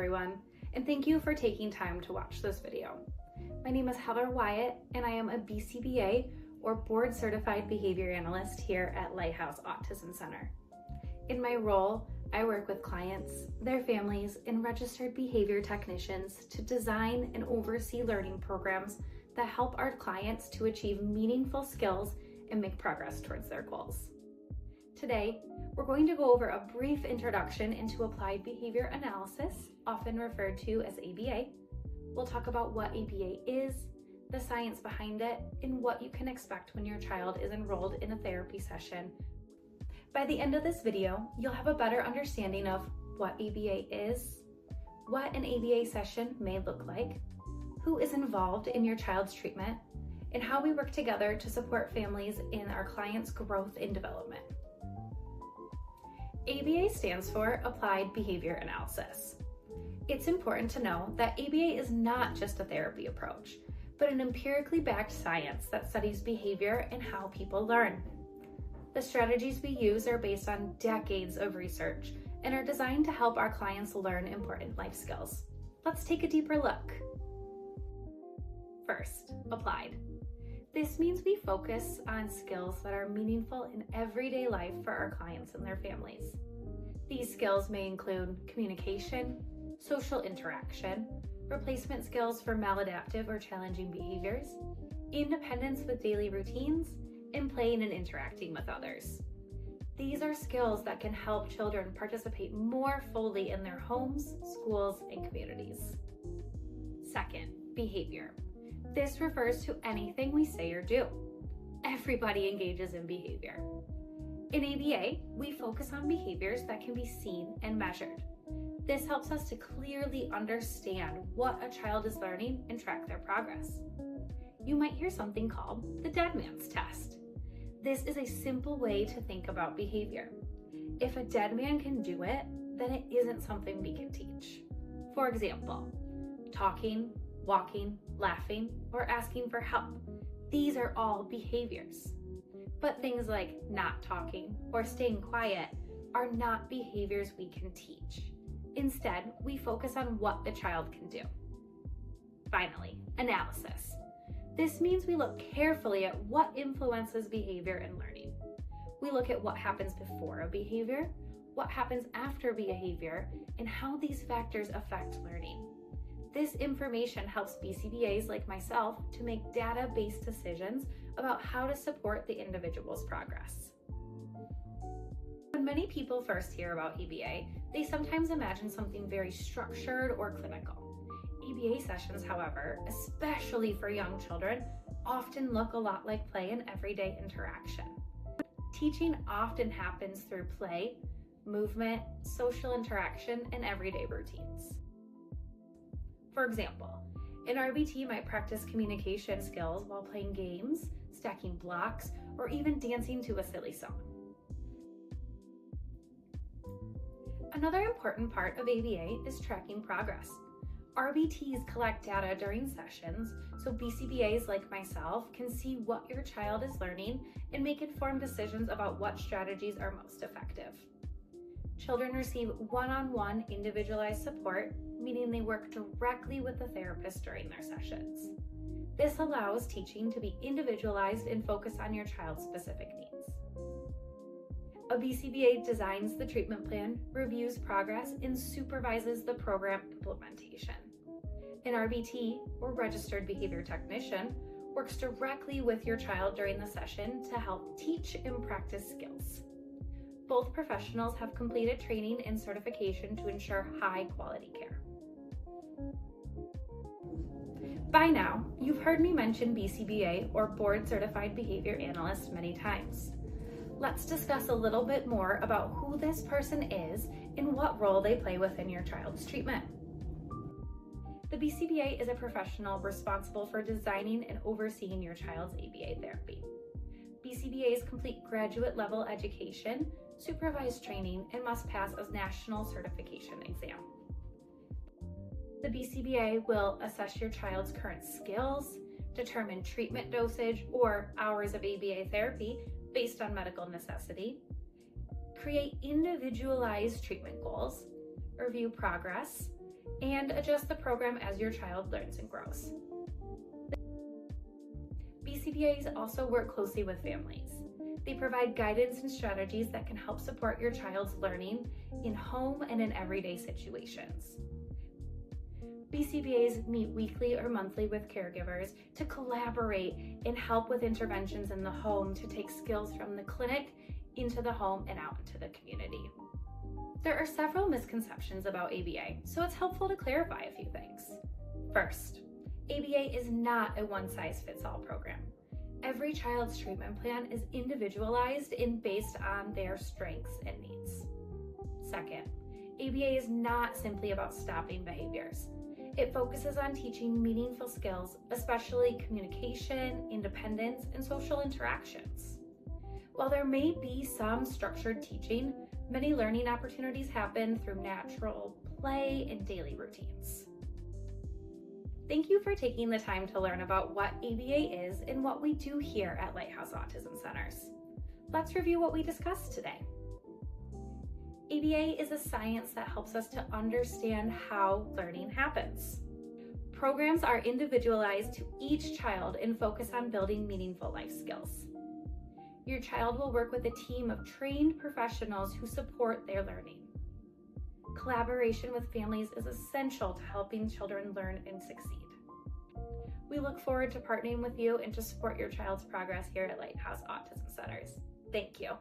everyone, and thank you for taking time to watch this video. My name is Heather Wyatt, and I am a BCBA or Board Certified Behavior Analyst here at Lighthouse Autism Center. In my role, I work with clients, their families, and registered behavior technicians to design and oversee learning programs that help our clients to achieve meaningful skills and make progress towards their goals. Today, we're going to go over a brief introduction into applied behavior analysis, often referred to as ABA. We'll talk about what ABA is, the science behind it, and what you can expect when your child is enrolled in a therapy session. By the end of this video, you'll have a better understanding of what ABA is, what an ABA session may look like, who is involved in your child's treatment, and how we work together to support families in our clients' growth and development. ABA stands for Applied Behavior Analysis. It's important to know that ABA is not just a therapy approach, but an empirically backed science that studies behavior and how people learn. The strategies we use are based on decades of research and are designed to help our clients learn important life skills. Let's take a deeper look. First, applied. This means we focus on skills that are meaningful in everyday life for our clients and their families. These skills may include communication, social interaction, replacement skills for maladaptive or challenging behaviors, independence with daily routines, and playing and interacting with others. These are skills that can help children participate more fully in their homes, schools, and communities. Second, behavior. This refers to anything we say or do. Everybody engages in behavior. In ABA, we focus on behaviors that can be seen and measured. This helps us to clearly understand what a child is learning and track their progress. You might hear something called the dead man's test. This is a simple way to think about behavior. If a dead man can do it, then it isn't something we can teach. For example, talking, walking, laughing, or asking for help. These are all behaviors. But things like not talking or staying quiet are not behaviors we can teach. Instead, we focus on what the child can do. Finally, analysis. This means we look carefully at what influences behavior and learning. We look at what happens before a behavior, what happens after behavior, and how these factors affect learning. This information helps BCBAs like myself to make data-based decisions about how to support the individual's progress. When many people first hear about ABA, they sometimes imagine something very structured or clinical. ABA sessions, however, especially for young children, often look a lot like play and everyday interaction. Teaching often happens through play, movement, social interaction, and everyday routines. For example, an RBT might practice communication skills while playing games, stacking blocks, or even dancing to a silly song. Another important part of ABA is tracking progress. RBTs collect data during sessions so BCBAs like myself can see what your child is learning and make informed decisions about what strategies are most effective. Children receive one-on-one individualized support, meaning they work directly with the therapist during their sessions. This allows teaching to be individualized and focus on your child's specific needs. A BCBA designs the treatment plan, reviews progress, and supervises the program implementation. An RBT, or Registered Behavior Technician, works directly with your child during the session to help teach and practice skills. Both professionals have completed training and certification to ensure high-quality care. By now, you've heard me mention BCBA, or Board Certified Behavior Analyst, many times. Let's discuss a little bit more about who this person is and what role they play within your child's treatment. The BCBA is a professional responsible for designing and overseeing your child's ABA therapy. BCBAs complete graduate level education, supervised training, and must pass a national certification exam. The BCBA will assess your child's current skills, determine treatment dosage or hours of ABA therapy based on medical necessity, create individualized treatment goals, review progress, and adjust the program as your child learns and grows. BCBAs also work closely with families. They provide guidance and strategies that can help support your child's learning in home and in everyday situations. BCBAs meet weekly or monthly with caregivers to collaborate and help with interventions in the home to take skills from the clinic into the home and out into the community. There are several misconceptions about ABA, so it's helpful to clarify a few things. First, ABA is not a one-size-fits-all program. Every child's treatment plan is individualized and based on their strengths and needs. Second, ABA is not simply about stopping behaviors. It focuses on teaching meaningful skills, especially communication, independence, and social interactions. While there may be some structured teaching, many learning opportunities happen through natural play and daily routines. Thank you for taking the time to learn about what ABA is and what we do here at Lighthouse Autism Centers. Let's review what we discussed today. ABA is a science that helps us to understand how learning happens. Programs are individualized to each child and focus on building meaningful life skills. Your child will work with a team of trained professionals who support their learning. Collaboration with families is essential to helping children learn and succeed. We look forward to partnering with you and to support your child's progress here at Lighthouse Autism Centers. Thank you.